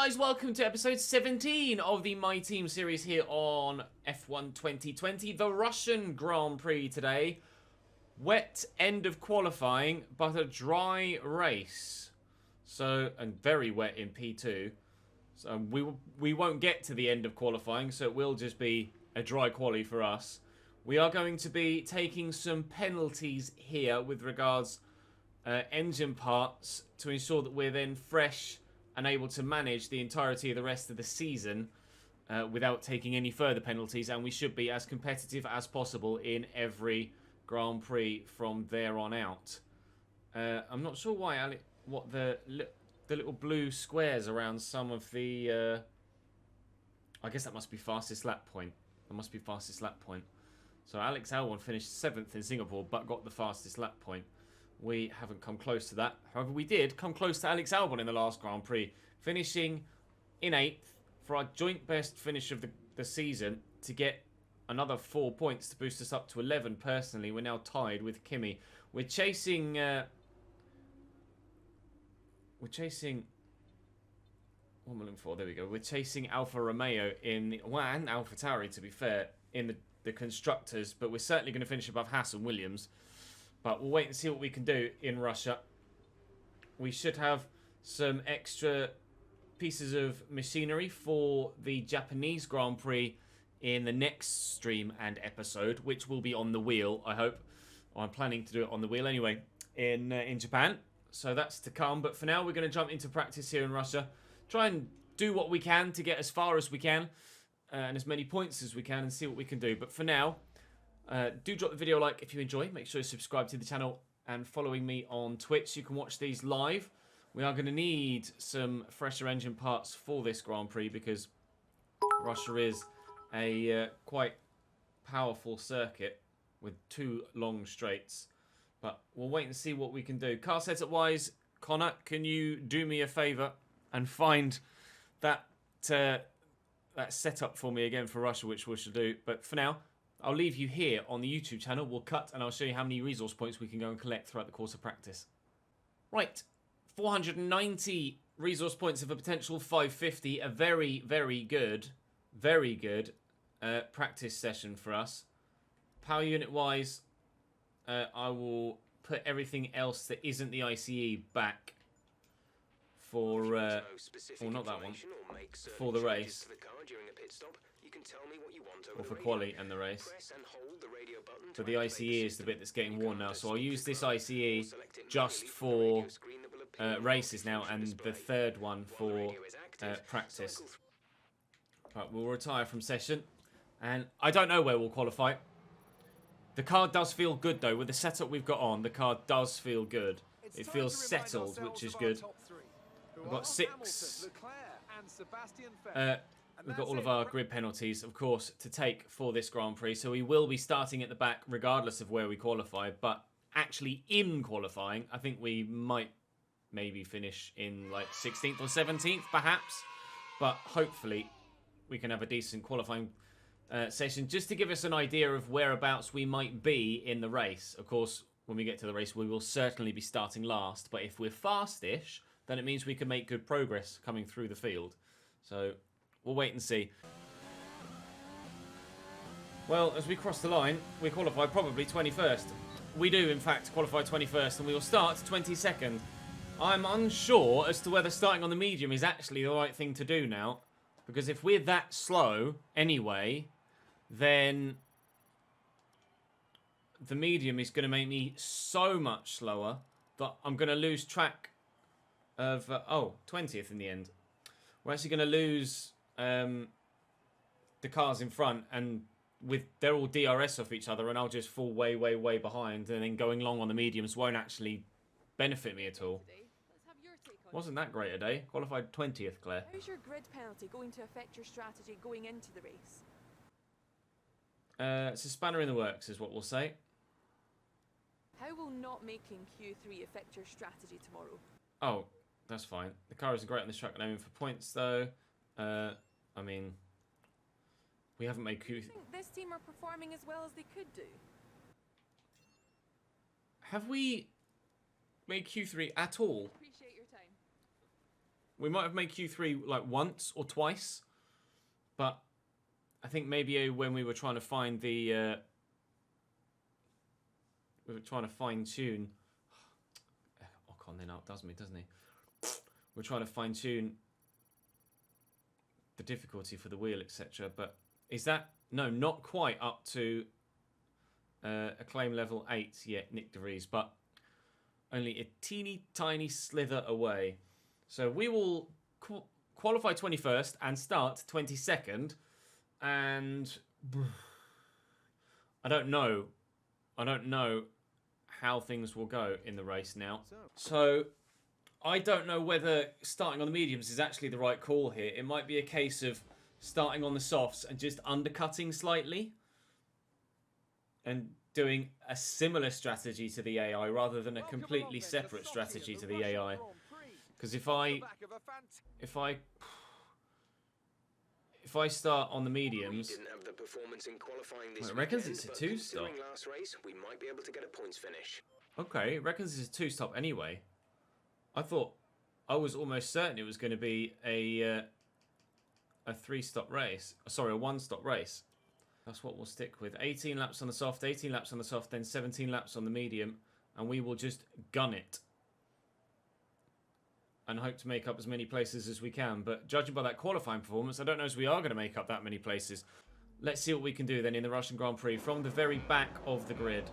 guys, welcome to episode 17 of the My Team series here on F1 2020, the Russian Grand Prix today. Wet end of qualifying, but a dry race. So, and very wet in P2. So we won't get to the end of qualifying, so it will just be a dry quali for us. We are going to be taking some penalties here with regards engine parts to ensure that we're then fresh and able to manage the entirety of the rest of the season without taking any further penalties, and we should be as competitive as possible in every Grand Prix from there on out. I'm not sure why, what the little blue squares around some of the... I guess that must be fastest lap point. That must be fastest lap point. So Alex Albon finished 7th in Singapore, but got the fastest lap point. We haven't come close to that. However, we did come close to Alex Albon in the last Grand Prix, finishing in 8th for our joint best finish of the season to get another 4 points to boost us up to 11. Personally, we're now tied with Kimi. We're chasing... What am I looking for? There we go. We're chasing Alfa Romeo in... Well, and AlphaTauri, to be fair, in the Constructors, but we're certainly going to finish above Haas and Williams. But we'll wait and see what we can do in Russia. We should have some extra pieces of machinery for the Japanese Grand Prix in the next stream and episode, which will be on the wheel, I hope. I'm planning to do it on the wheel anyway in Japan. So that's to come. But for now, we're going to jump into practice here in Russia. Try and do what we can to get as far as we can and as many points as we can and see what we can do. But for now... do drop the video a like if you enjoy. Make sure you subscribe to the channel and following me on Twitch. You can watch these live. We are going to need some fresher engine parts for this Grand Prix because Russia is a quite powerful circuit with 2 long straights. But we'll wait and see what we can do. Car setup wise, Connor, can you do me a favour and find that setup for me again for Russia, which we should do. But for now, I'll leave you here on the YouTube channel. We'll cut and I'll show you how many resource points we can go and collect throughout the course of practice. Right, 490 resource points of a potential 550. A very, very good practice session for us. Power unit wise, I will put everything else that isn't the ICE back for, well, not that one, for the race. Or for quali and the race. But the ICE is the bit that's getting worn now. So I'll use this ICE just for races now, and the third one for practice. Right, we'll retire from session. And I don't know where we'll qualify. The car does feel good though. With the setup we've got on, the car does feel good. It feels settled, which is good. We've got 6... we've got all of our grid penalties, of course, to take for this Grand Prix. So we will be starting at the back regardless of where we qualify. But actually in qualifying, I think we might maybe finish in like 16th or 17th perhaps. But hopefully we can have a decent qualifying session just to give us an idea of whereabouts we might be in the race. Of course, when we get to the race, we will certainly be starting last. But if we're fastish, then it means we can make good progress coming through the field. So... we'll wait and see. Well, as we cross the line, we qualify probably 21st. We do, in fact, qualify 21st, and we will start 22nd. I'm unsure as to whether starting on the medium is actually the right thing to do now. Because if we're that slow anyway, then the medium is going to make me so much slower that I'm going to lose track of... 20th in the end. We're actually going to lose... the cars in front, and they're all DRS off each other, and I'll just fall way, way, way behind, and then going long on the mediums won't actually benefit me at all. Wasn't that great a day? Qualified 20th, Claire. How's your grid penalty going to affect your strategy going into the race? It's a spanner in the works, is what we'll say. How will not making Q3 affect your strategy tomorrow? Oh, that's fine. The car isn't great on this track, and aiming for points, though. I mean, we haven't made Q... I think this team are performing as well as they could do. Have we made Q3 at all? Appreciate your time. We might have made Q3 like once or twice, but I think maybe when we were trying to find the we were trying to fine tune. Ocon then outdoes me, doesn't he? We're trying to fine tune the difficulty for the wheel, etc. But is that no, not quite up to acclaim level 8 yet, Nick De Vries, but only a teeny tiny slither away. So we will qualify 21st and start 22nd, and I don't know how things will go in the race now. So I don't know whether starting on the mediums is actually the right call here. It might be a case of starting on the softs and just undercutting slightly and doing a similar strategy to the AI rather than a completely separate strategy to the AI. Because if I start on the mediums, it reckons it's a 2-stop. Okay, it reckons it's a 2-stop anyway. I was almost certain it was going to be a 3-stop race. Sorry, a 1-stop race. That's what we'll stick with. 18 laps on the soft, 18 laps on the soft, then 17 laps on the medium, and we will just gun it. And hope to make up as many places as we can. But judging by that qualifying performance, I don't know if we are going to make up that many places. Let's see what we can do then in the Russian Grand Prix from the very back of the grid.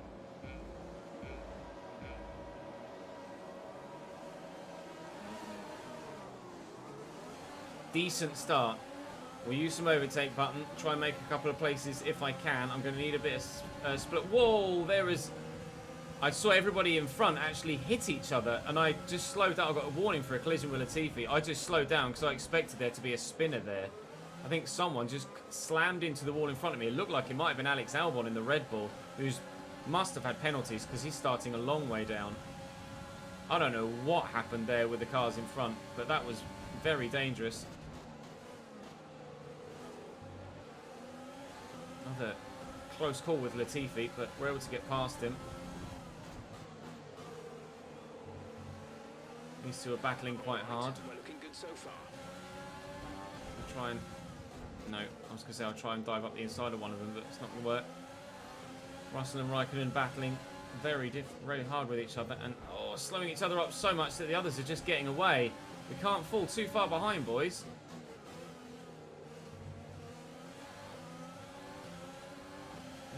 Decent start. We'll use some overtake button, try and make a couple of places if I can. I'm going to need a bit of split. Whoa, there is... I saw everybody in front actually hit each other, and I just slowed down. I got a warning for a collision with Latifi. I just slowed down because I expected there to be a spinner there. I think someone just slammed into the wall in front of me. It looked like it might have been Alex Albon in the Red Bull, who must have had penalties because he's starting a long way down. I don't know what happened there with the cars in front, but that was very dangerous. Another close call with Latifi, but we're able to get past him. These two are battling quite hard. I'll try and... No, I was going to say I'll try and dive up the inside of one of them, but it's not going to work. Russell and Raikkonen battling very hard with each other, and slowing each other up so much that the others are just getting away. We can't fall too far behind, boys.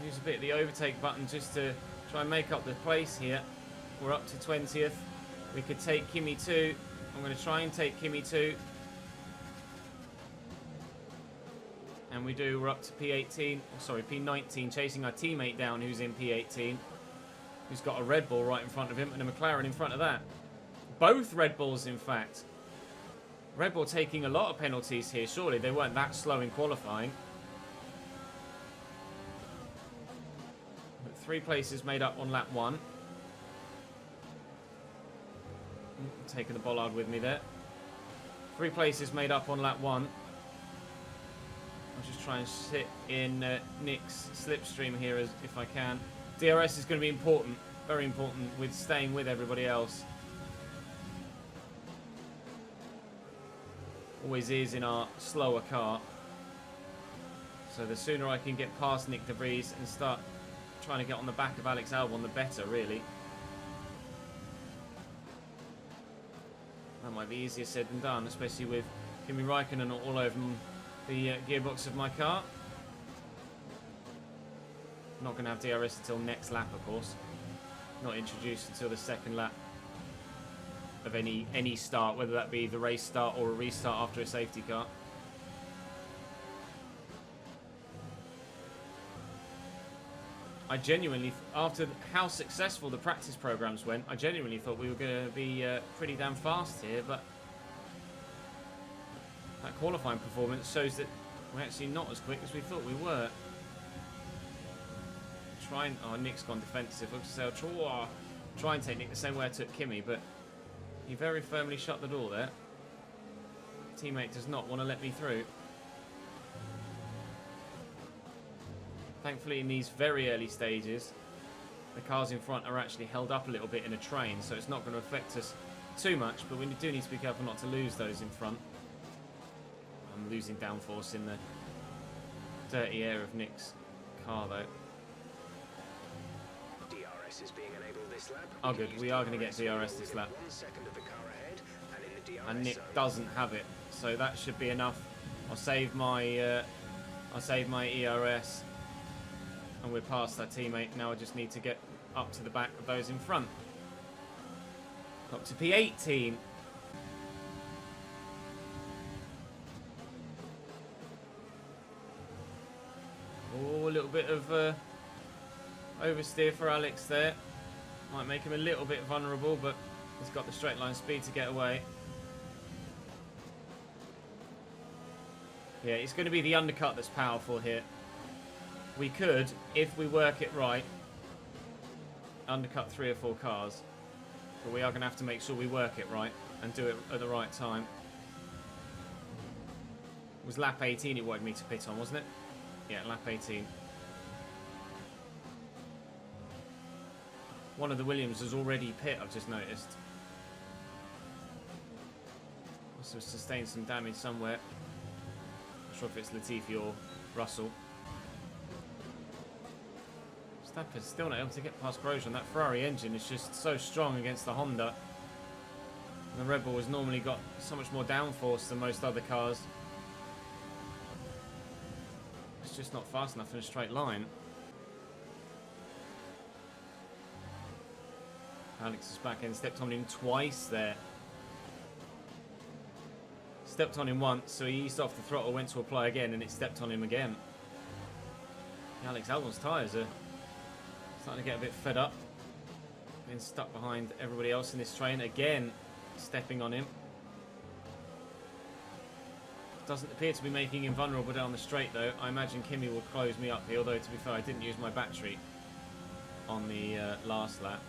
Use a bit of the overtake button just to try and make up the place here. We're up to 20th. We could take Kimi 2. I'm going to try and take Kimi 2. And we do. We're up to P18. Oh, sorry, P19. Chasing our teammate down who's in P18. Who's got a Red Bull right in front of him and a McLaren in front of that. Both Red Bulls, in fact. Red Bull taking a lot of penalties here. Surely they weren't that slow in qualifying. 3 places made up on lap 1. Taking the bollard with me there. 3 places made up on lap 1. I'll just try and sit in Nick's slipstream here if I can. DRS is going to be important, very important, with staying with everybody else. Always is in our slower car. So the sooner I can get past Nick De Vries and start trying to get on the back of Alex Albon, the better, really. That might be easier said than done, especially with Kimi Raikkonen all over the gearbox of my car. Not going to have DRS until next lap, of course. Not introduced until the second lap of any start, whether that be the race start or a restart after a safety car. I genuinely, after how successful the practice programs went, I genuinely thought we were going to be pretty damn fast here, but that qualifying performance shows that we're actually not as quick as we thought we were. Nick's gone defensive. I'll try and take Nick the same way I took Kimi, but he very firmly shut the door there. Teammate does not want to let me through. Thankfully, in these very early stages, the cars in front are actually held up a little bit in a train, so it's not going to affect us too much, but we do need to be careful not to lose those in front. I'm losing downforce in the dirty air of Nick's car, though. DRS is being enabled this lap. Oh, good. We are going to get DRS this lap. 1 second of the car ahead, and in the DRS And Nick zone. doesn't have it, so that should be enough. I'll save my ERS, and we're past our teammate. Now I just need to get up to the back of those in front. Up to P18. Oh, a little bit of oversteer for Alex there. Might make him a little bit vulnerable, but he's got the straight line speed to get away. Yeah, it's going to be the undercut that's powerful here. We could, if we work it right, undercut 3 or 4 cars. But we are going to have to make sure we work it right and do it at the right time. It was lap 18 it wanted me to pit on, wasn't it? Yeah, lap 18. One of the Williams has already pit, I've just noticed. Must have sustained some damage somewhere. Not sure if it's Latifi or Russell. Verstappen's still not able to get past Grosjean. That Ferrari engine is just so strong against the Honda. And the Red Bull has normally got so much more downforce than most other cars. It's just not fast enough in a straight line. Alex's back end stepped on him twice there. Stepped on him once, so he eased off the throttle, went to apply again, and it stepped on him again. Alex Albon's tyres are starting to get a bit fed up. Being stuck behind everybody else in this train. Again, stepping on him. Doesn't appear to be making him vulnerable down the straight, though. I imagine Kimi will close me up here, although, to be fair, I didn't use my battery on the last lap.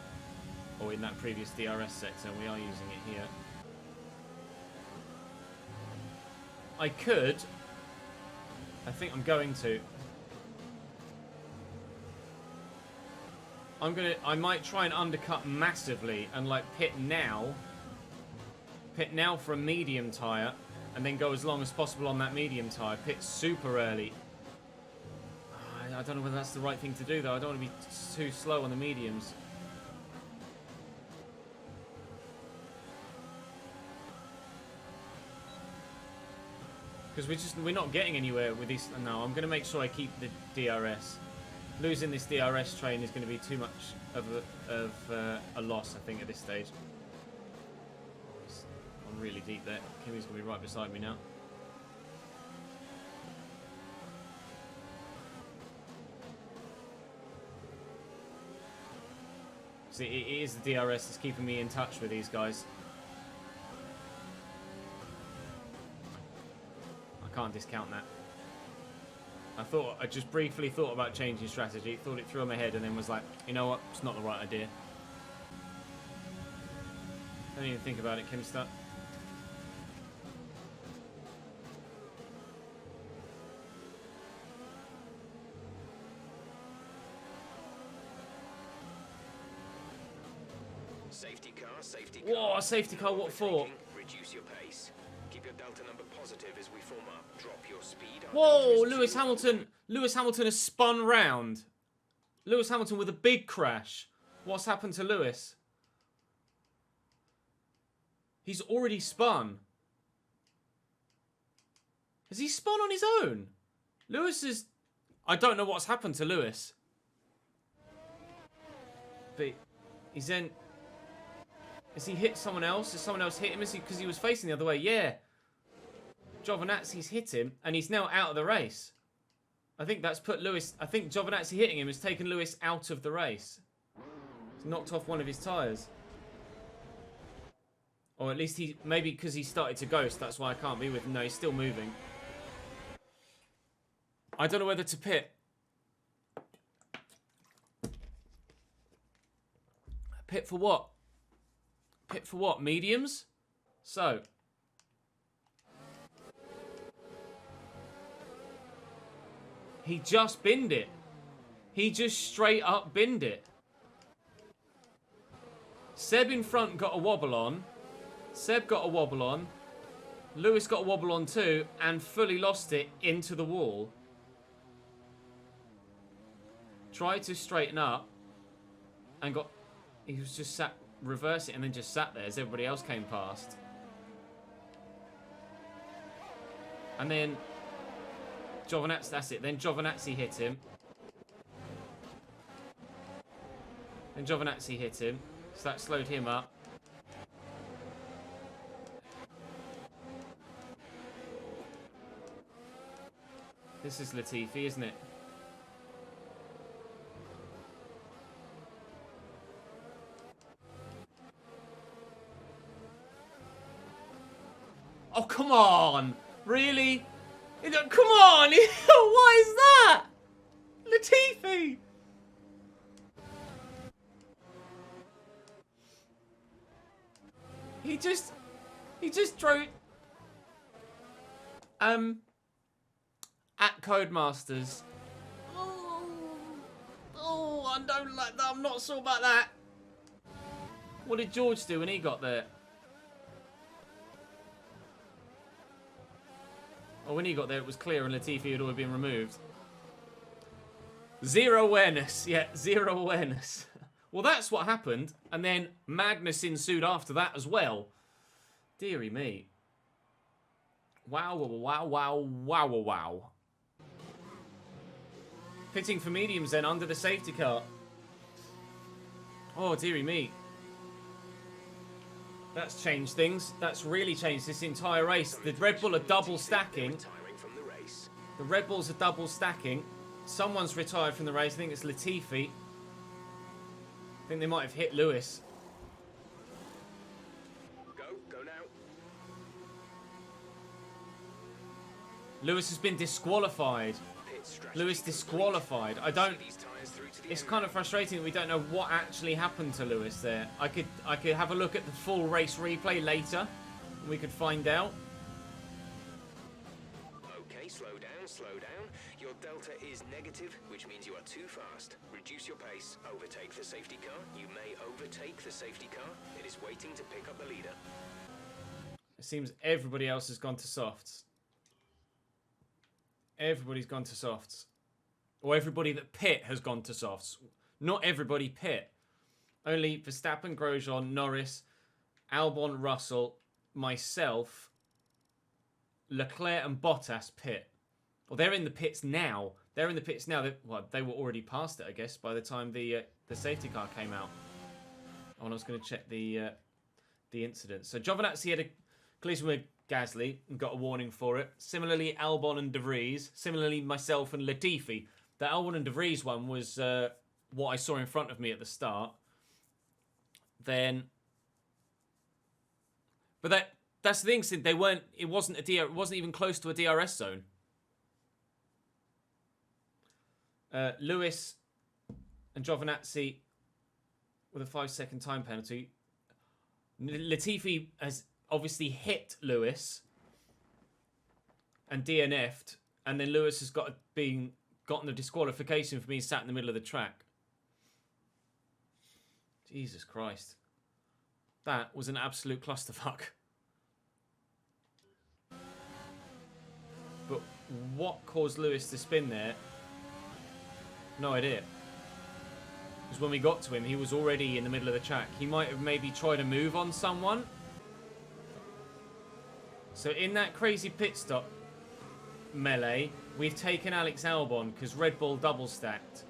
Or in that previous DRS sector, we are using it here. I could. I think I'm going to. I might try and undercut massively and like pit now. Pit now for a medium tyre. And then go as long as possible on that medium tyre. Pit super early. I don't know whether that's the right thing to do, though. I don't want to be too slow on the mediums. Because we're not getting anywhere with this. No, I'm going to make sure I keep the DRS. Losing this DRS train is going to be too much of a loss, I think, at this stage. I'm really deep there. Kimi's going to be right beside me now. See, it is the DRS that's keeping me in touch with these guys. Can't discount that. I just briefly thought about changing strategy, thought it through my head, and then was like, you know what, it's not the right idea. Don't even think about it, Kimster. Safety car, safety car. Whoa, a safety car, what for? Reduce your pace. Keep your delta number positive as we form up. Drop your speed. Whoa, Lewis Hamilton. Lewis Hamilton has spun round. Lewis Hamilton with a big crash. What's happened to Lewis? He's already spun. Has he spun on his own? Lewis is... I don't know what's happened to Lewis. But he's then... Has he hit someone else? Has someone else hit him? Is he, because he was facing the other way? Yeah. Giovinazzi's hit him, and he's now out of the race. I think that's put Lewis... I think Giovinazzi hitting him has taken Lewis out of the race. He's knocked off one of his tyres. Or at least he... Maybe because he started to ghost, that's why I can't be with him. No, he's still moving. I don't know whether to pit. Pit for what? Pit for what? Mediums? So. He just binned it. He just straight up binned it. Seb in front got a wobble on. Seb got a wobble on. Lewis got a wobble on too and fully lost it into the wall. Tried to straighten up and got... He was just sat... Reverse it and then just sat there as everybody else came past. And then... Giovinazzi, that's it. Then Giovinazzi hit him. Then Giovinazzi hit him. So that slowed him up. This is Latifi, isn't it? Oh, come on! Really? Come on! What is that? Latifi! He just drove... At Codemasters. Oh, I don't like that. I'm not sure about that. What did George do when he got there? Oh, when he got there, it was clear and Latifi had already been removed. Zero awareness. Yeah, zero awareness. Well, that's what happened. And then Magnus ensued after that as well. Deary me. Wow, wow, wow, wow, wow, wow. Pitting for mediums then under the safety car. Oh, dearie me. That's changed things. That's really changed this entire race. The Red Bull are double stacking. The Red Bulls are double stacking. Someone's retired from the race. I think it's Latifi. I think they might have hit Lewis. Go now. Lewis has been disqualified. Lewis disqualified. I don't... It's kind of frustrating that we don't know what actually happened to Lewis there. I could have a look at the full race replay later. And we could find out. Okay, slow down, slow down. Your delta is negative, which means you are too fast. Reduce your pace. Overtake the safety car. You may overtake the safety car. It is waiting to pick up the leader. It seems everybody else has gone to softs. Everybody's gone to softs. Or everybody that pit has gone to softs. Not everybody pit. Only Verstappen, Grosjean, Norris, Albon, Russell, myself, Leclerc and Bottas pit. Well, they're in the pits now. They're in the pits now. Well, they were already past it, I guess, by the time the safety car came out. Oh, and I was going to check the incident. So Giovinazzi had a collision with Gasly and got a warning for it. Similarly, Albon and De Vries. Similarly, myself and Latifi. The Albon and De Vries one was what I saw in front of me at the start. Then, but that's the thing. Sid, they weren't. It wasn't even close to a DRS zone. Lewis and Giovinazzi with a 5-second time penalty. Latifi has obviously hit Lewis and DNF'd, and then Lewis has gotten the disqualification for being sat in the middle of the track. Jesus Christ. That was an absolute clusterfuck. But what caused Lewis to spin there? No idea. Because when we got to him, he was already in the middle of the track. He might have maybe tried to move on someone. So in that crazy pit stop melee, we've taken Alex Albon because Red Bull double stacked.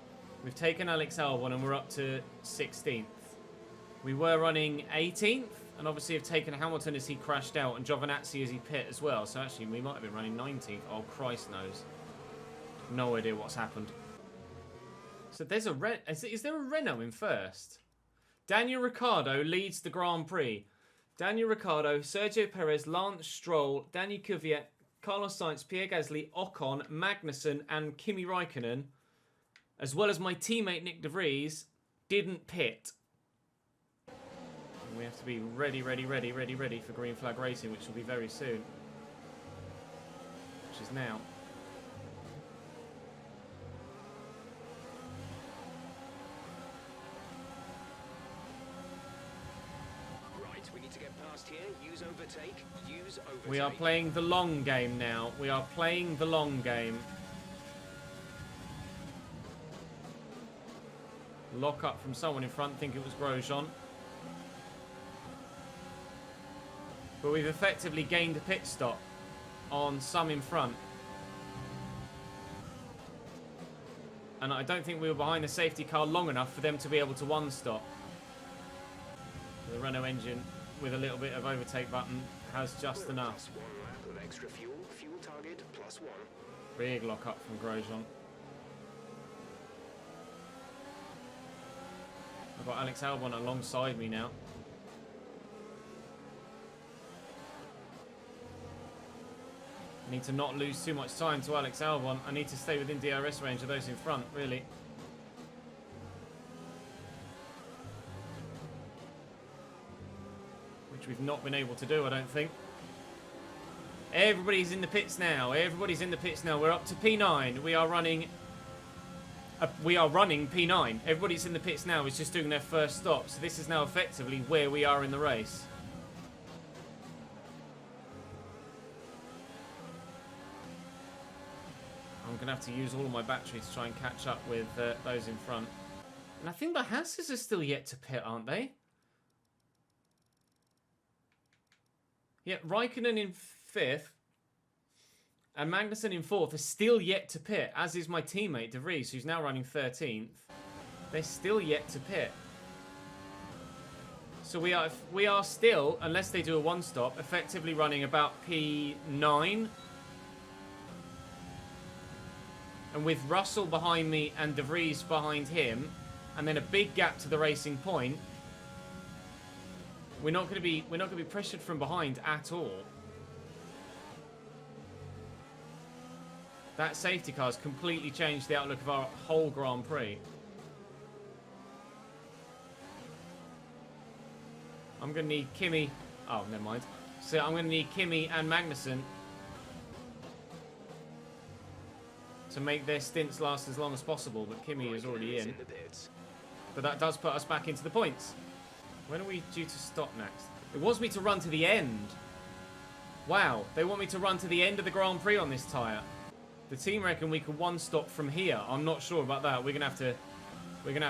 We've taken Alex Albon and we're up to 16th. We were running 18th and obviously have taken Hamilton as he crashed out and Giovinazzi as he pit as well. So actually we might have been running 19th. Oh, Christ knows. No idea what's happened. So there's a is there a Renault in first? Daniel Ricciardo leads the Grand Prix. Daniel Ricciardo, Sergio Perez, Lance Stroll, Daniel Kvyat, Carlos Sainz, Pierre Gasly, Ocon, Magnussen and Kimi Raikkonen, as well as my teammate Nick De Vries, didn't pit. And we have to be ready for green flag racing, which will be very soon. Which is now. Right, we need to get Past here, use overtake, use overtake. We are playing the long game now. We are playing the long game. Lock up from someone in front. Think it was Grosjean. But we've effectively gained a pit stop on some in front. And I don't think we were behind the safety car long enough for them to be able to one-stop. The Renault engine with a little bit of overtake button has just enough. Plus 1 lap of extra fuel. Fuel target +1. Big lock up from Grosjean. I've got Alex Albon alongside me now. I need to not lose too much time to Alex Albon. I need to stay within DRS range of those in front, really. Which we've not been able to do, I don't think. Everybody's in the pits now. Everybody's in the pits now. We're up to P9. We are running P9. Everybody's in the pits now. It's just doing their first stop. So this is now effectively where we are in the race. I'm going to have to use all of my battery to try and catch up with those in front. And I think the Hasses are still yet to pit, aren't they? Yeah, Raikkonen in 5th and Magnussen in 4th are still yet to pit, as is my teammate, De Vries, who's now running 13th. They're still yet to pit. So we are still, unless they do a one-stop, effectively running about P9. And with Russell behind me and De Vries behind him, and then a big gap to the racing point, we're not going to be pressured from behind at all. That safety car has completely changed the outlook of our whole Grand Prix. I'm going to need Kimi. Oh, never mind. So I'm going to need Kimi and Magnussen to make their stints last as long as possible, but Kimi is already in. But that does put us back into the points. When are we due to stop next? It wants me to run to the end. Wow, they want me to run to the end of the Grand Prix on this tyre. The team reckon we can one stop from here. I'm not sure about that. We're gonna have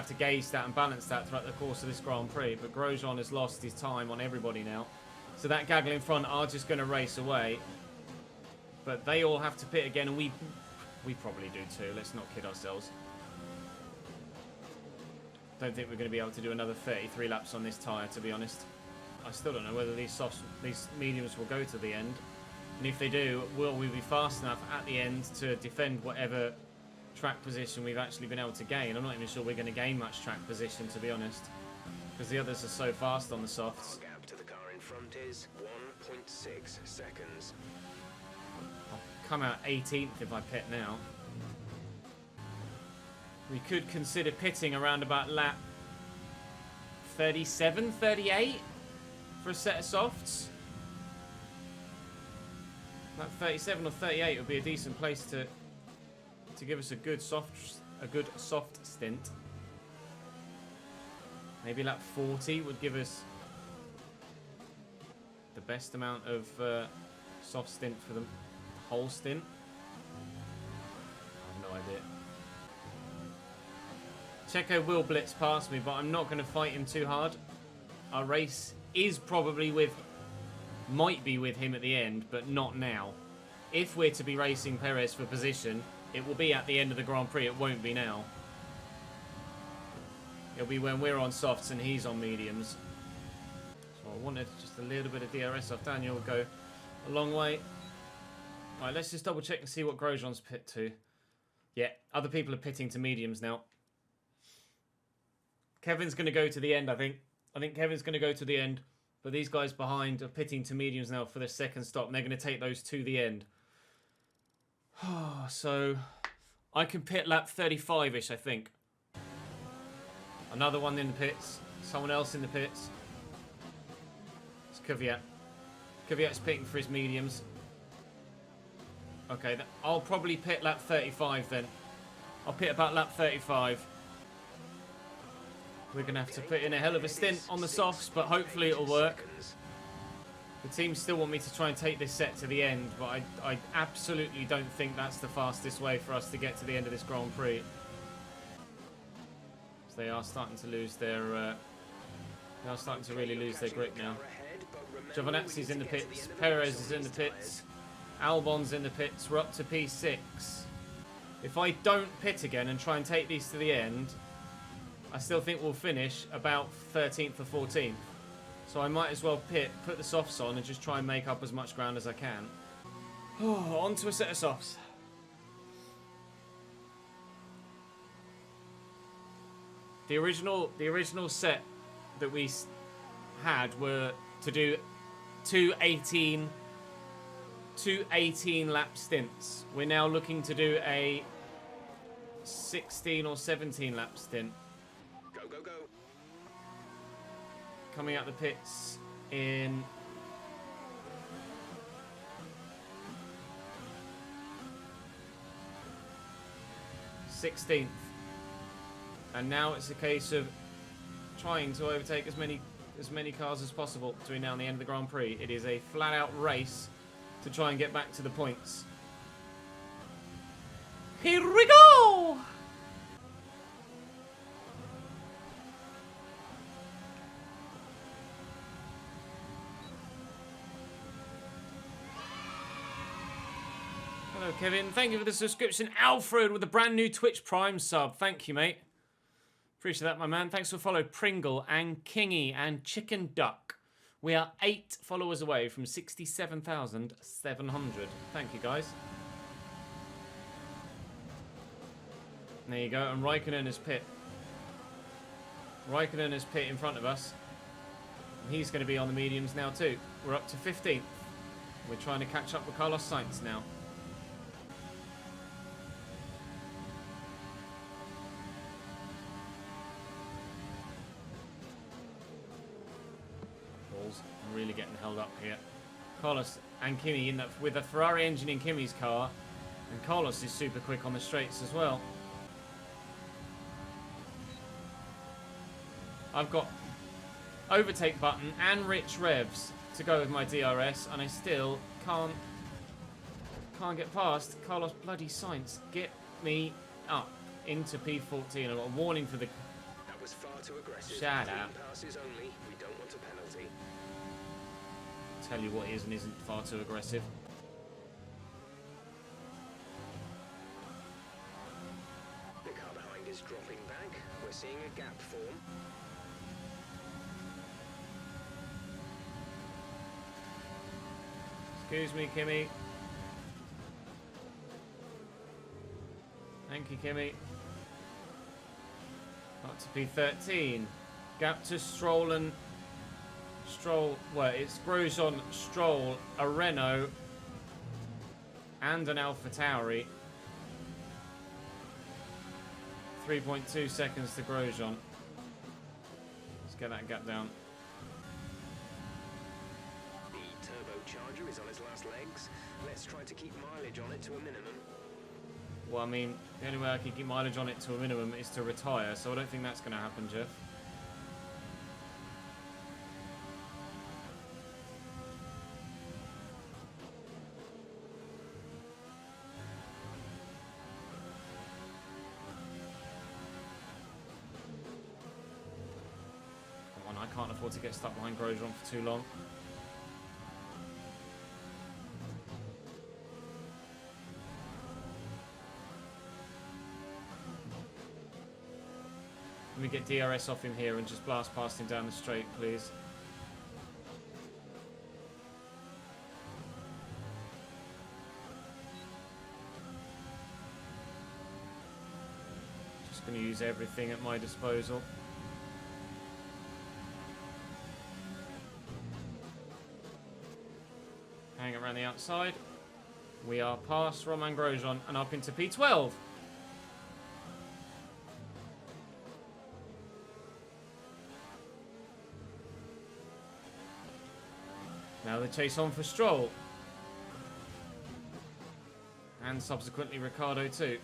to gauge that and balance that throughout the course of this Grand Prix. But Grosjean has lost his time on everybody now. So that gaggle in front are just gonna race away. But they all have to pit again, and we probably do too. Let's not kid ourselves. Don't think we're going to be able to do another 33 laps on this tyre, to be honest. I still don't know whether these mediums will go to the end. And if they do, will we be fast enough at the end to defend whatever track position we've actually been able to gain? I'm not even sure we're going to gain much track position, to be honest. Because the others are so fast on the softs. Our gap to the car in front is 1.6 seconds. I'll come out 18th if I pit now. We could consider pitting around about lap 37, 38 for a set of softs. Lap 37 or 38 would be a decent place to give us a good soft stint. Maybe lap 40 would give us the best amount of soft stint for the whole stint. I have no idea. Checo will blitz past me, but I'm not going to fight him too hard. Our race is probably might be with him at the end, but not now. If we're to be racing Perez for position, it will be at the end of the Grand Prix. It won't be now. It'll be when we're on softs and he's on mediums. So I wanted just a little bit of DRS off Daniel. Will go a long way. Right, let's just double check and see what Grosjean's pit to. Yeah, other people are pitting to mediums now. Kevin's going to go to the end, I think. I think Kevin's going to go to the end. But these guys behind are pitting to mediums now for their second stop. And they're going to take those to the end. So, I can pit lap 35-ish, I think. Another one in the pits. Someone else in the pits. It's Kvyat. Kvyat's pitting for his mediums. Okay, I'll probably pit lap 35 then. I'll pit about lap 35. We're going to have to put in a hell of a stint on the softs, but hopefully it'll work. The team still want me to try and take this set to the end, but I absolutely don't think that's the fastest way for us to get to the end of this Grand Prix. So they are starting to lose their... they are starting to really lose their grip now. Giovinazzi's in the pits. Perez is in the pits. Albon's in the pits. We're up to P6. If I don't pit again and try and take these to the end, I still think we'll finish about 13th or 14th. So I might as well pit, put the softs on, and just try and make up as much ground as I can. Oh, on to a set of softs. The original set that we had were to do two 18 lap stints. We're now looking to do a 16 or 17 lap stint. Go, go, go. Coming out the pits in 16th. And now it's a case of trying to overtake as many cars as possible between now and the end of the Grand Prix. It is a flat-out race to try and get back to the points. Here we go! Hello, Kevin. Thank you for the subscription. Alfred with a brand new Twitch Prime sub. Thank you, mate. Appreciate that, my man. Thanks for follow Pringle and Kingy and Chicken Duck. We are 8 followers away from 67,700. Thank you, guys. There you go. And Raikkonen is pit. Raikkonen is pit in front of us. And he's going to be on the mediums now, too. We're up to 15th. We're trying to catch up with Carlos Sainz now. Really getting held up here. Carlos and Kimi with a Ferrari engine in Kimi's car, and Carlos is super quick on the straights as well. I've got overtake button and rich revs to go with my DRS, and I still can't get past Carlos bloody Sainz. Get me up into P14. I've got a warning for the... That was far too aggressive. Shut up. Passes only. We don't want a penalty. Tell you what is and isn't far too aggressive. The car behind is dropping back. We're seeing a gap form. Excuse me, Kimi. Thank you, Kimi. Up to P13. Gap to Stroll and... well, it's Grosjean, Stroll, a Renault, and an AlphaTauri. 3.2 seconds to Grosjean. Let's get that gap down. The turbocharger is on its last legs. Let's try to keep mileage on it to a minimum. Well, I mean, the only way I can keep mileage on it to a minimum is to retire, so I don't think that's going to happen, Jeff. I can't afford to get stuck behind Grosjean for too long. Let me get DRS off him here and just blast past him down the straight, please. Just going to use everything at my disposal. Hang around the outside. We are past Romain Grosjean and up into P12. Now the chase on for Stroll. And subsequently Ricciardo too.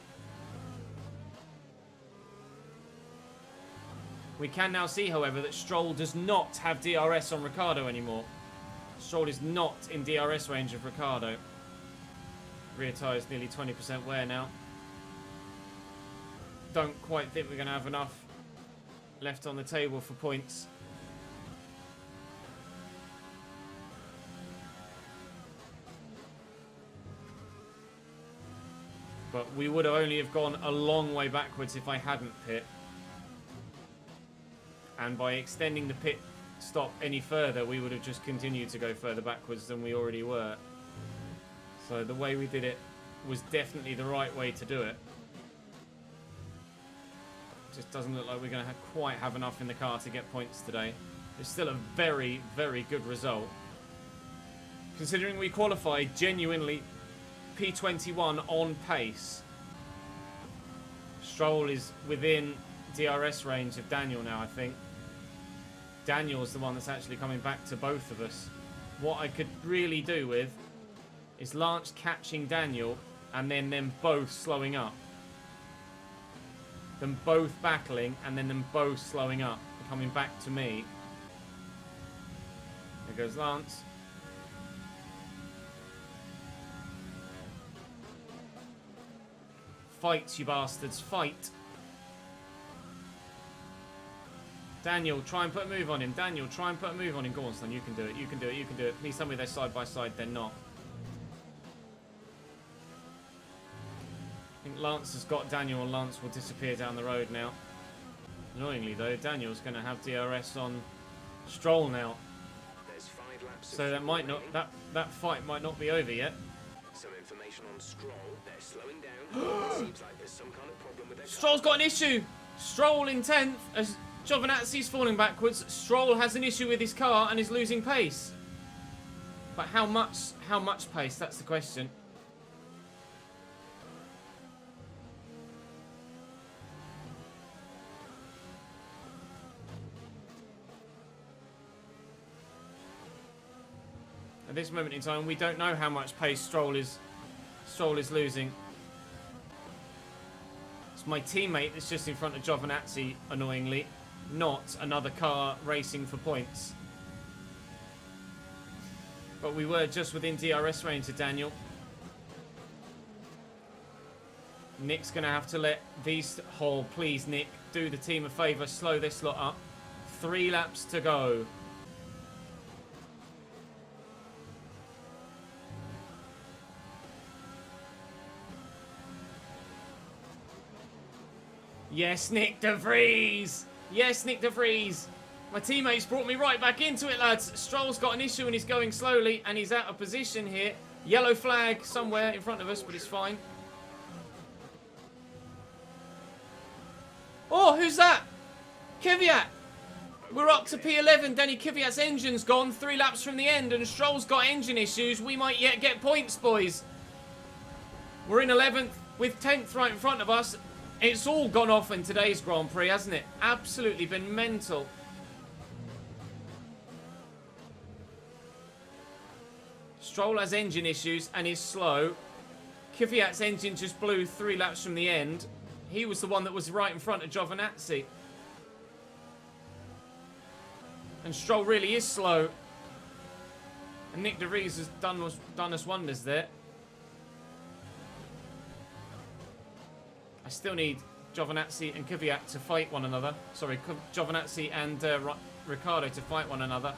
We can now see, however, that Stroll does not have DRS on Ricciardo anymore. Stroll is not in DRS range of Ricciardo. Rear tyre is nearly 20% wear now. Don't quite think we're going to have enough left on the table for points. But we would have only have gone a long way backwards if I hadn't pit. And by extending the pit stop any further, we would have just continued to go further backwards than we already were. So the way we did it was definitely the right way to do it. Just doesn't look like we're going to quite have enough in the car to get points today. It's still a very, very good result. Considering we qualified genuinely P21 on pace. Stroll is within DRS range of Daniel now, I think. Daniel's the one that's actually coming back to both of us. What I could really do with is Lance catching Daniel and then them both slowing up. Them both battling and then them both slowing up and coming back to me. There goes Lance. Fight, you bastards, fight. Daniel, try and put a move on him. Daniel, try and put a move on him. Go on, son, you can do it, you can do it, you can do it. Please tell me they're side by side, they're not. I think Lance has got Daniel and Lance will disappear down the road now. Annoyingly though, Daniel's going to have DRS on Stroll now. There's 5 laps So that might not, that fight might not be over yet. Some information on Stroll. They're slowing down. It seems like there's some kind of problem with their Stroll's got an issue. Stroll in 10th as Giovinazzi's falling backwards. Stroll has an issue with his car and is losing pace. But how much pace? That's the question. At this moment in time, we don't know how much pace Stroll is losing. It's my teammate that's just in front of Giovinazzi, annoyingly, not another car racing for points. But we were just within DRS range of Daniel. Nick's going to have to let these... Oh, please, Nick, do the team a favour. Slow this lot up. 3 laps to go. Yes, Nick de Vries! Yes, Nick de Vries! My teammates brought me right back into it, lads. Stroll's got an issue and he's going slowly and he's out of position here. Yellow flag somewhere in front of us, but it's fine. Oh, who's that? Kvyat! We're up to P11. Danny Kvyat's engine's gone 3 laps from the end and Stroll's got engine issues. We might yet get points, boys. We're in 11th with 10th right in front of us. It's all gone off in today's Grand Prix, hasn't it? Absolutely been mental. Stroll has engine issues and is slow. Kvyat's engine just blew 3 laps from the end. He was the one that was right in front of Giovinazzi. And Stroll really is slow. And Nick de Vries has done us wonders there. I still need Giovinazzi and Kvyat to fight one another. Sorry, Giovinazzi and Ricciardo to fight one another.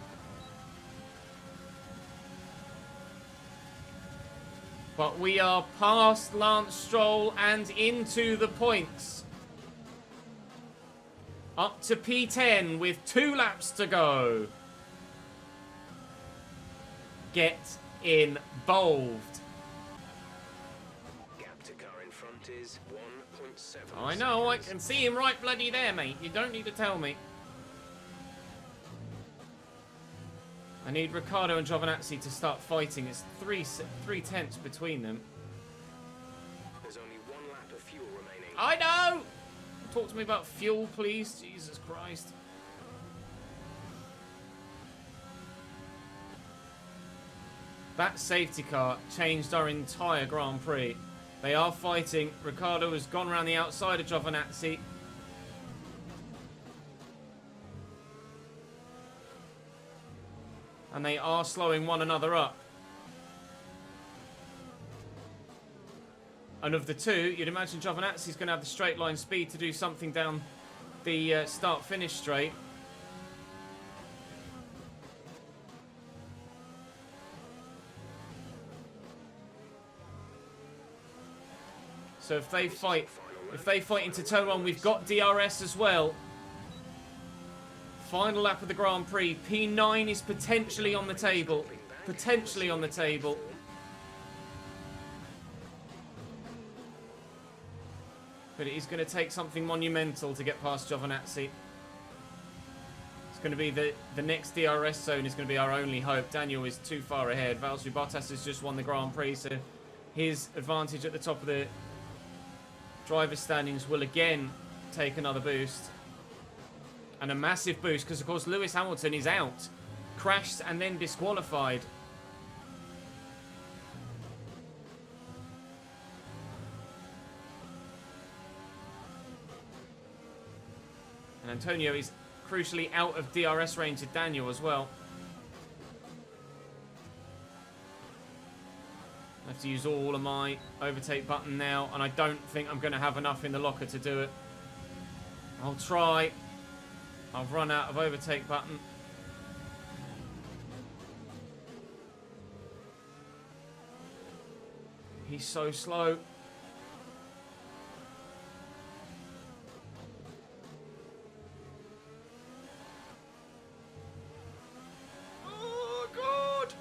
But we are past Lance Stroll and into the points. Up to P10 with 2 laps to go. Get involved. Gap to car in front is 1.7. I know, I can see him right bloody there, mate. You don't need to tell me. I need Ricciardo and Giovinazzi to start fighting. It's 3 tenths between them. There's only 1 lap of fuel remaining. I know! Talk to me about fuel, please. Jesus Christ. That safety car changed our entire Grand Prix. They are fighting. Ricciardo has gone around the outside of Giovinazzi. And they are slowing one another up. And of the two, you'd imagine Giovinazzi's going to have the straight line speed to do something down the start-finish straight. So if they fight into turn one, we've got DRS as well. Final lap of the Grand Prix. P9 is potentially on the table. Potentially on the table. But it is going to take something monumental to get past Giovinazzi. It's going to be the next DRS zone is going to be our only hope. Daniel is too far ahead. Valtteri Bottas has just won the Grand Prix, so his advantage at the top of the driver's standings will again take another boost. And a massive boost, because of course Lewis Hamilton is out. Crashed and then disqualified. And Antonio is crucially out of DRS range of Daniel as well. I have to use all of my overtake button now, and I don't think I'm going to have enough in the locker to do it. I'll try. I've run out of overtake button. He's so slow. Oh, God.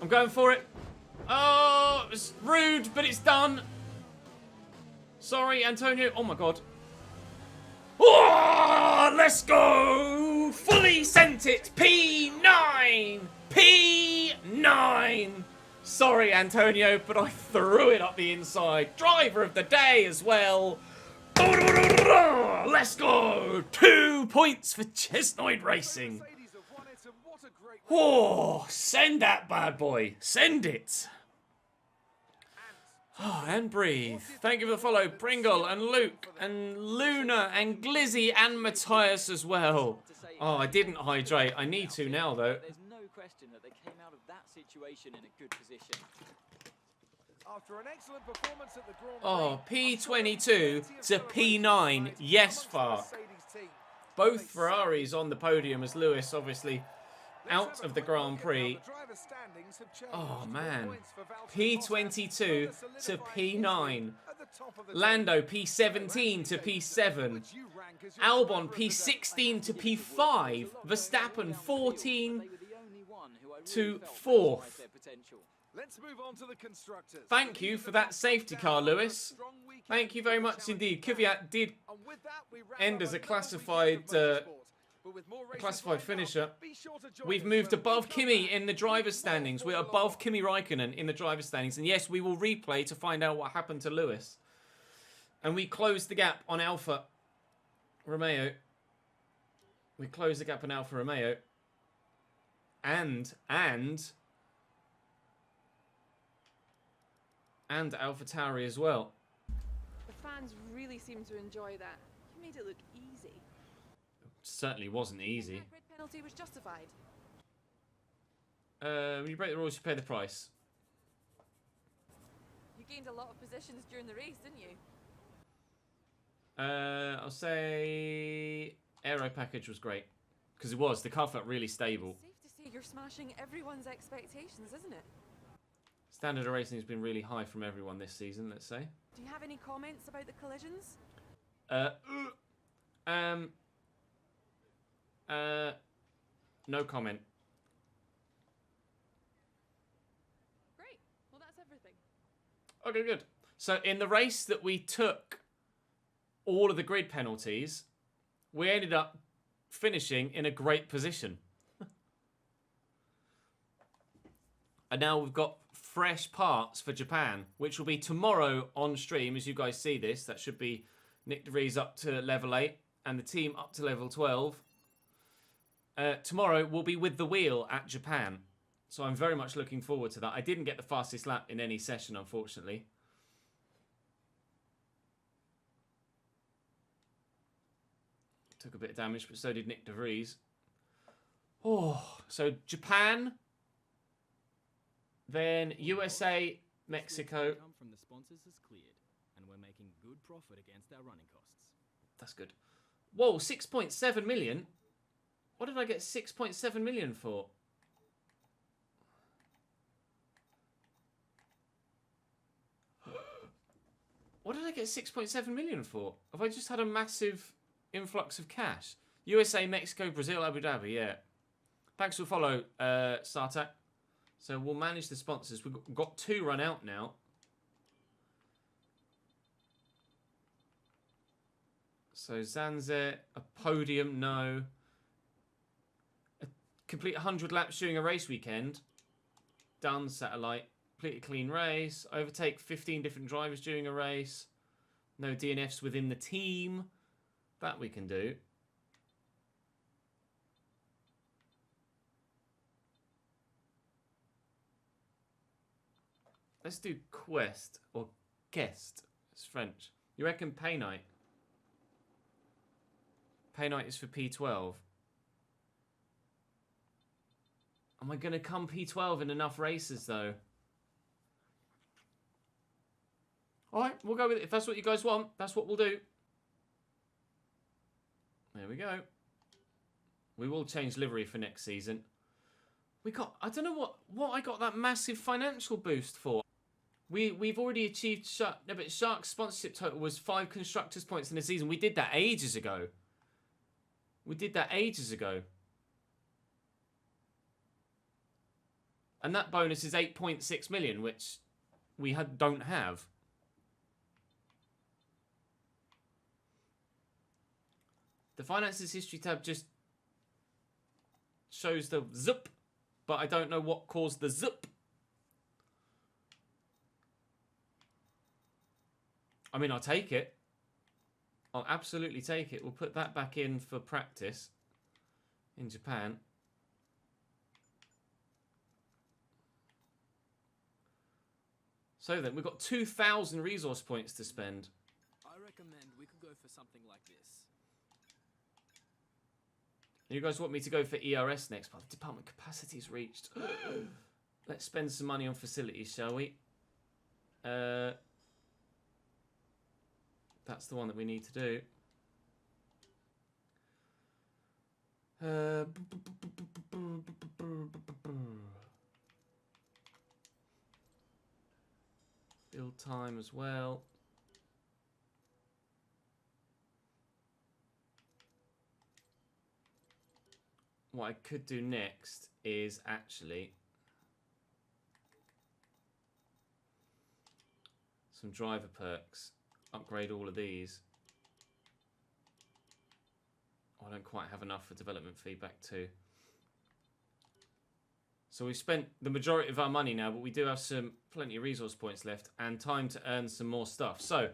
I'm going for it. Oh, it was rude, but it's done. Sorry, Antonio. Oh, my God. Oh, let's go! Fully sent it! P9! P9! Sorry, Antonio, but I threw it up the inside. Driver of the day as well. Let's go! 2 points for Chesnoid Racing. Oh, send that bad boy. Send it. Oh, and breathe. Thank you for the follow, Pringle and Luke and Luna and Glizzy and Matthias as well. Oh, I didn't hydrate. I need to now, though. There's no question that they came out of that situation in a good position. After an excellent performance at the Grand Oh, Prix, P22 to P9. Yes, Far. Both Ferraris on the podium as Lewis, obviously, out of the Grand Prix. Oh, man. P22 to P9. Lando, P17 to P7. Albon, P16 to P5. Verstappen, 14 to 4th. Thank you for that safety car, Lewis. Thank you very much indeed. Kvyat did end as a classified finisher. We've moved above Kimi in the driver's standings. We're above Kimi Räikkönen in the driver's standings. And yes, we will replay to find out what happened to Lewis. And we closed the gap on Alfa Romeo. We closed the gap on Alfa Romeo. And AlphaTauri as well. The fans really seem to enjoy that. You made it look easy. Certainly wasn't easy. That grid penalty was justified. When you break the rules, you pay the price. You gained a lot of positions during the race, didn't you? I'll say aero package was great. Because it was. The car felt really stable. Safe to say you're smashing everyone's expectations, isn't it? Standard of racing has been really high from everyone this season, let's say. Do you have any comments about the collisions? No comment. Great. Well, that's everything. Okay, good. So in the race that we took all of the grid penalties, we ended up finishing in a great position. And now we've got fresh parts for Japan, which will be tomorrow on stream. As you guys see this, that should be Nick De Vries up to level 8 and the team up to level 12. Tomorrow we'll be with the wheel at Japan. So I'm very much looking forward to that. I didn't get the fastest lap in any session, unfortunately. Took a bit of damage, but so did Nick De Vries. Oh, so Japan, then USA, Mexico. Income from the sponsors has cleared, and we're making good profit against our running costs. That's good. Whoa, 6.7 million? What did I get 6.7 million for? What did I get 6.7 million for? Have I just had a massive influx of cash? USA, Mexico, Brazil, Abu Dhabi, yeah. Thanks for the follow, Sartak. So we'll manage the sponsors. We've got 2 run out now. So Zanze, a podium, no. Complete 100 laps during a race weekend. Done, satellite. Complete a clean race. Overtake 15 different drivers during a race. No DNFs within the team. That we can do. Let's do quest or guest. It's French. You reckon pay night? Pay night is for P12. Am I going to come P12 in enough races, though? Alright, we'll go with it. If that's what you guys want, that's what we'll do. There we go. We will change livery for next season. We got... I don't know what I got that massive financial boost for. We've already achieved... No, but Shark's sponsorship total was 5 constructors' points in the season. We did that ages ago. We did that ages ago. And that bonus is 8.6 million, which we don't have. The Finances History tab just shows the zup, but I don't know what caused the zup. I mean, I'll take it. I'll absolutely take it. We'll put that back in for practice in Japan. So then, we've got 2,000 resource points to spend. I recommend we could go for something like this. You guys want me to go for ERS next, but the department capacity is reached. Let's spend some money on facilities, shall we? That's the one that we need to do. Build time as well. What I could do next is actually some driver perks. Upgrade all of these. Oh, I don't quite have enough for development feedback too. So we've spent the majority of our money now, but we do have plenty of resource points left and time to earn some more stuff. So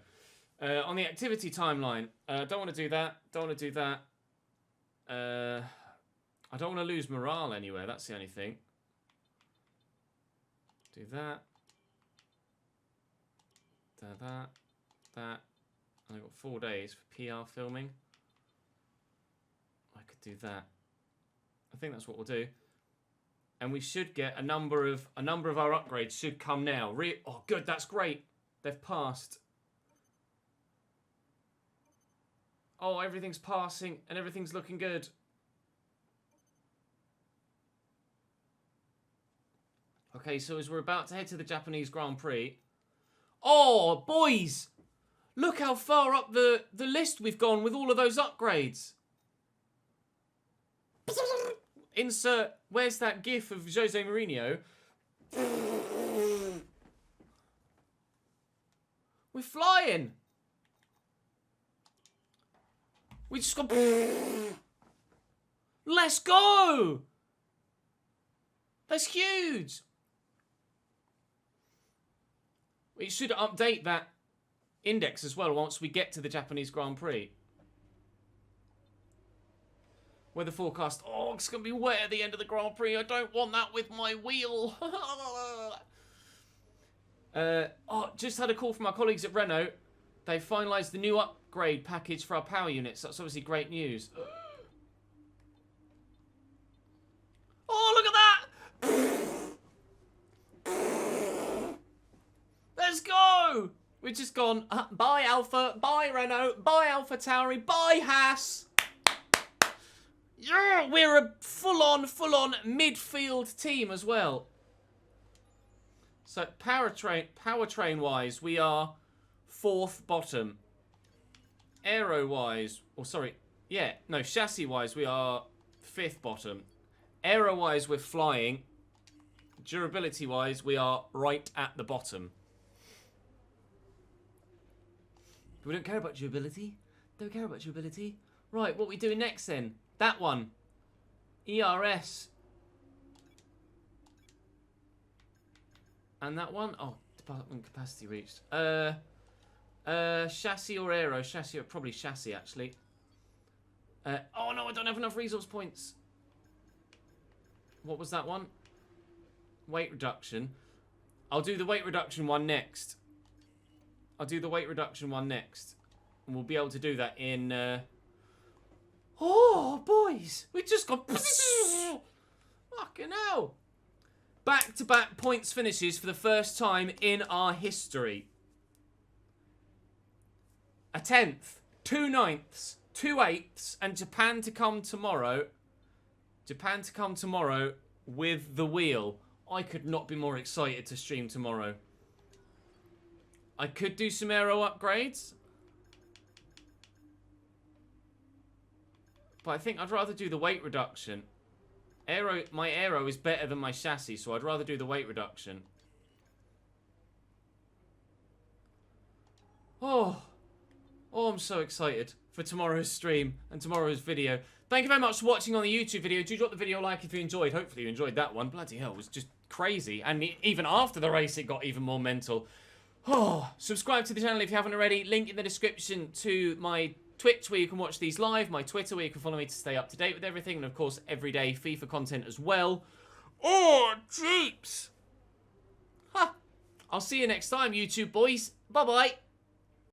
on the activity timeline, don't want to do that. Don't want to do that. I don't want to lose morale anywhere. That's the only thing. Do that. That. And I've got 4 days for PR filming. I could do that. I think that's what we'll do. And we should get a number of our upgrades should come now. Oh, good. That's great. They've passed. Oh, everything's passing and everything's looking good. Okay, so as we're about to head to the Japanese Grand Prix. Oh, boys! Look how far up the list we've gone with all of those upgrades. Insert, where's that gif of Jose Mourinho? We're flying. We just got... Let's go! That's huge. We should update that index as well once we get to the Japanese Grand Prix. Weather forecast. Oh, it's going to be wet at the end of the Grand Prix. I don't want that with my wheel. Just had a call from our colleagues at Renault. They finalised the new upgrade package for our power units. That's obviously great news. let's go! We've just gone, bye Alpha, bye Renault, bye Alpha Tauri, bye Haas. Yeah, we're a full-on midfield team as well. So powertrain-wise, we are 4th bottom. Aero-wise, chassis-wise, we are 5th bottom. Aero-wise, we're flying. Durability-wise, we are right at the bottom. We don't care about durability. Don't care about durability. Right, what are we doing next then? That one. ERS. And that one? Oh, department capacity reached. Chassis or aero? Chassis, or probably chassis, actually. Oh no, I don't have enough resource points. What was that one? Weight reduction. I'll do the weight reduction one next. And we'll be able to do that in... Oh, boys! We just got... Fucking hell! Back-to-back points finishes for the first time in our history. A 10th, 2 9ths, 2 8ths, and Japan to come tomorrow. Japan to come tomorrow with the wheel. I could not be more excited to stream tomorrow. I could do some aero upgrades. But I think I'd rather do the weight reduction. My aero is better than my chassis, so I'd rather do the weight reduction. Oh, I'm so excited for tomorrow's stream and tomorrow's video. Thank you very much for watching on the YouTube video. Do drop the video a like if you enjoyed. Hopefully you enjoyed that one. Bloody hell, it was just crazy. And even after the race, it got even more mental. Oh, subscribe to the channel if you haven't already. Link in the description to my Twitch where you can watch these live. My Twitter where you can follow me to stay up to date with everything. And of course, everyday FIFA content as well. Oh, jeeps. I'll see you next time, YouTube boys. Bye-bye.